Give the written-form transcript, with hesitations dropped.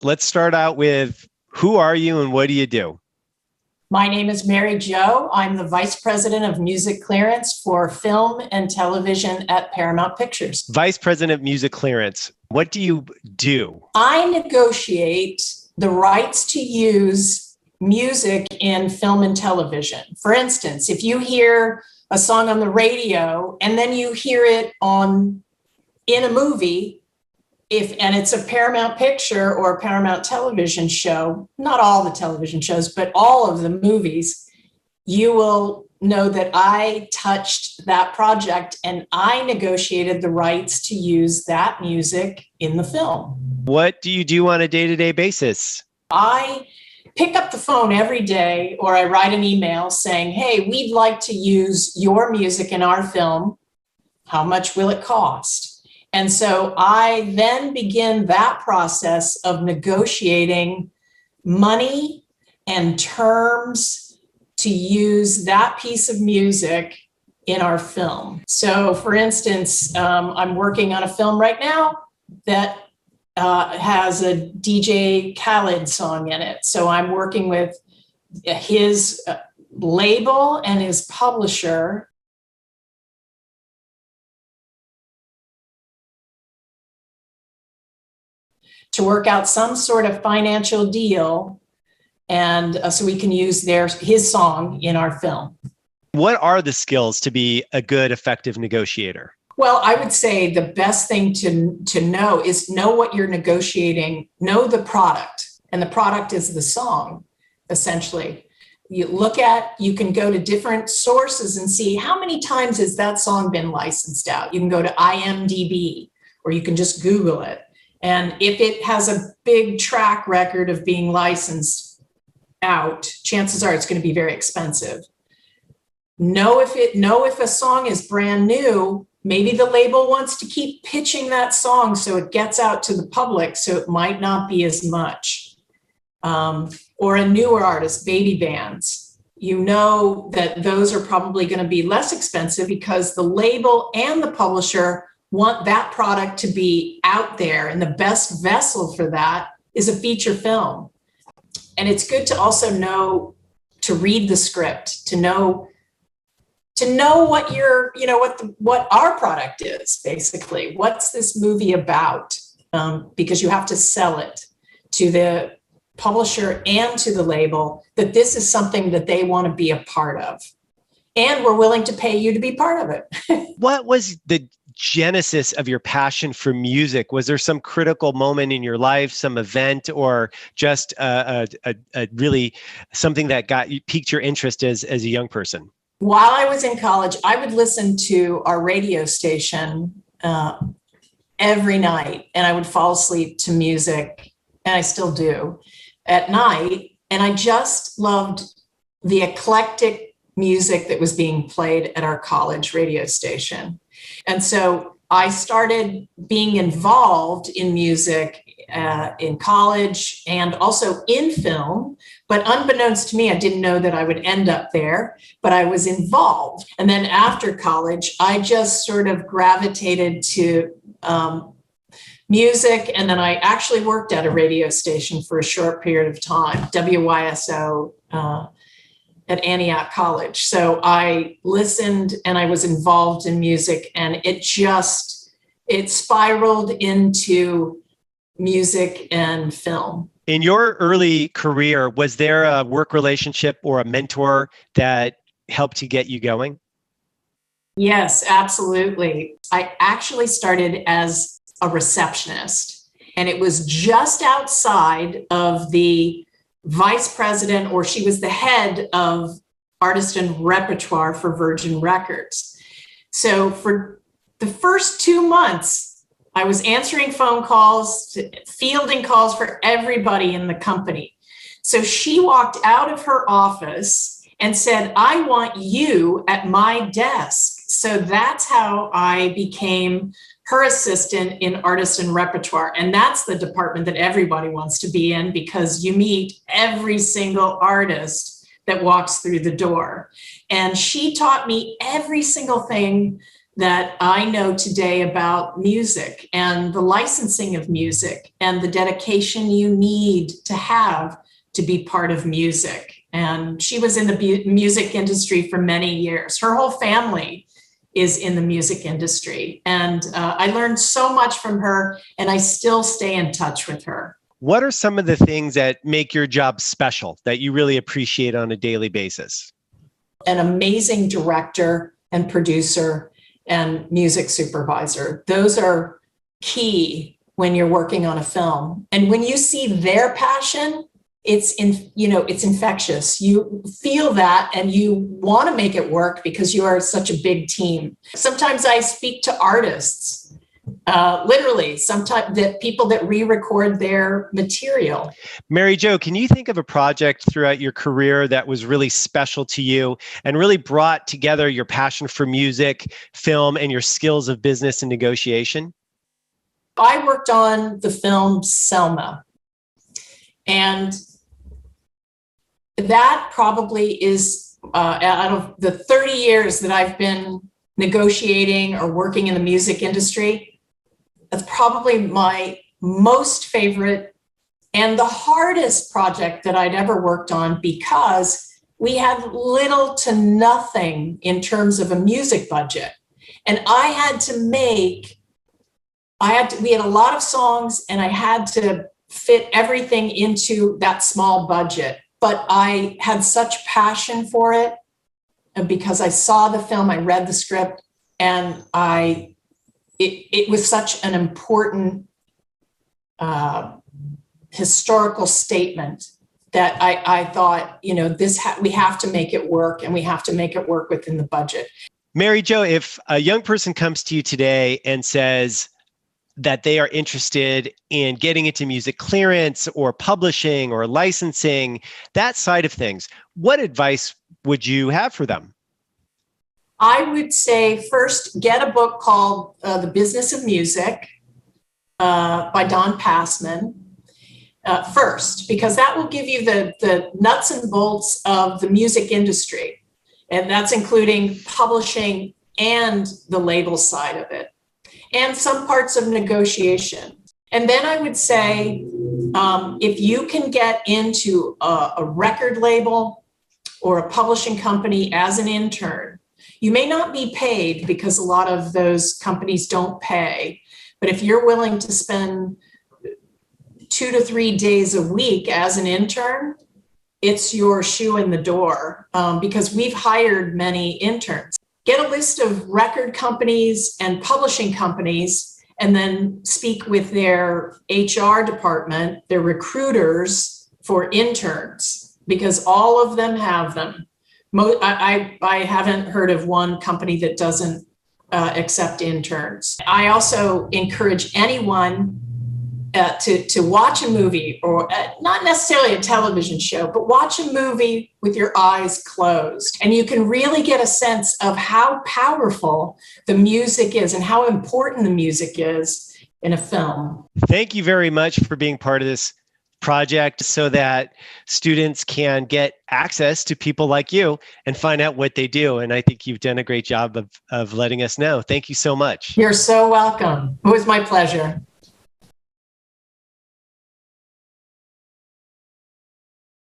let's start out with who are you and what do you do? My name is Mary Jo. I'm the Vice President of Music Clearance for film and television at Paramount Pictures. Vice President of Music Clearance. What do you do? I negotiate the rights to use music in film and television. For instance, if you hear a song on the radio and then you hear it in a movie, and it's a Paramount picture or a Paramount television show, not all the television shows, but all of the movies, you will know that I touched that project and I negotiated the rights to use that music in the film. What do you do on a day-to-day basis? I pick up the phone every day or I write an email saying, hey, we'd like to use your music in our film. How much will it cost? And so I then begin that process of negotiating money and terms to use that piece of music in our film. So for instance, I'm working on a film right now that has a DJ Khaled song in it. So I'm working with his label and his publisher to work out some sort of financial deal, and so we can use his song in our film. What are the skills to be a good, effective negotiator? Well, I would say the best thing to know is know what you're negotiating, know the product, and the product is the song, essentially. You can go to different sources and see how many times has that song been licensed out. You can go to IMDb, or you can just Google it. And if it has a big track record of being licensed out, chances are it's going to be very expensive. Know if a song is brand new, maybe the label wants to keep pitching that song so it gets out to the public, so it might not be as much. Or a newer artist, baby bands. You know that those are probably going to be less expensive because the label and the publisher want that product to be out there, and the best vessel for that is a feature film. And it's good to also know to read the script, to know what what our product is, basically. What's this movie about? Because you have to sell it to the publisher and to the label that this is something that they want to be a part of, and we're willing to pay you to be part of it. What was the genesis of your passion for music? Was there some critical moment in your life, some event, or just a really something that piqued your interest as a young person? While I was in college, I would listen to our radio station every night, and I would fall asleep to music, and I still do at night. And I just loved the eclectic music that was being played at our college radio station. And so I started being involved in music in college and also in film. But unbeknownst to me, I didn't know that I would end up there, but I was involved. And then after college, I just sort of gravitated to music. And then I actually worked at a radio station for a short period of time, WYSO, at Antioch College. So I listened and I was involved in music, and it spiraled into music and film. In your early career, was there a work relationship or a mentor that helped to get you going? Yes, absolutely. I actually started as a receptionist, and it was just outside of the vice president, or she was the head of artist and repertoire for Virgin Records. So for the first 2 months, I was answering phone calls, fielding calls for everybody in the company. So she walked out of her office and said, I want you at my desk. So that's how I became her assistant in artist and repertoire. And that's the department that everybody wants to be in, because you meet every single artist that walks through the door. And she taught me every single thing that I know today about music and the licensing of music and the dedication you need to have to be part of music. And she was in the music industry for many years. Her whole family is in the music industry. And I learned so much from her, and I still stay in touch with her. What are some of the things that make your job special that you really appreciate on a daily basis? An amazing director and producer and music supervisor. Those are key when you're working on a film. And when you see their passion, it's infectious. You feel that and you want to make it work because you are such a big team. Sometimes I speak to artists, literally, sometimes that people that re-record their material. Mary Jo, can you think of a project throughout your career that was really special to you and really brought together your passion for music, film, and your skills of business and negotiation? I worked on the film Selma, and that probably is out of the 30 years that I've been negotiating or working in the music industry, that's probably my most favorite and the hardest project that I'd ever worked on, because we had little to nothing in terms of a music budget. And we had a lot of songs, and I had to fit everything into that small budget. But I had such passion for it, and because I saw the film, I read the script, and it was such an important historical statement that I thought, we have to make it work, and we have to make it work within the budget. Mary Jo, if a young person comes to you today and says that they are interested in getting into music clearance or publishing or licensing, that side of things, what advice would you have for them? I would say first, get a book called The Business of Music by Don Passman first, because that will give you the nuts and bolts of the music industry. And that's including publishing and the label side of it, and some parts of negotiation. And then I would say, if you can get into a record label or a publishing company as an intern, you may not be paid because a lot of those companies don't pay. But if you're willing to spend 2 to 3 days a week as an intern, it's your shoe in the door, because we've hired many interns. Get a list of record companies and publishing companies, and then speak with their HR department, their recruiters for interns, because all of them have them. I haven't heard of one company that doesn't accept interns. I also encourage anyone to watch a movie, or not necessarily a television show, but watch a movie with your eyes closed. And you can really get a sense of how powerful the music is and how important the music is in a film. Thank you very much for being part of this project so that students can get access to people like you and find out what they do. And I think you've done a great job of letting us know. Thank you so much. You're so welcome. It was my pleasure.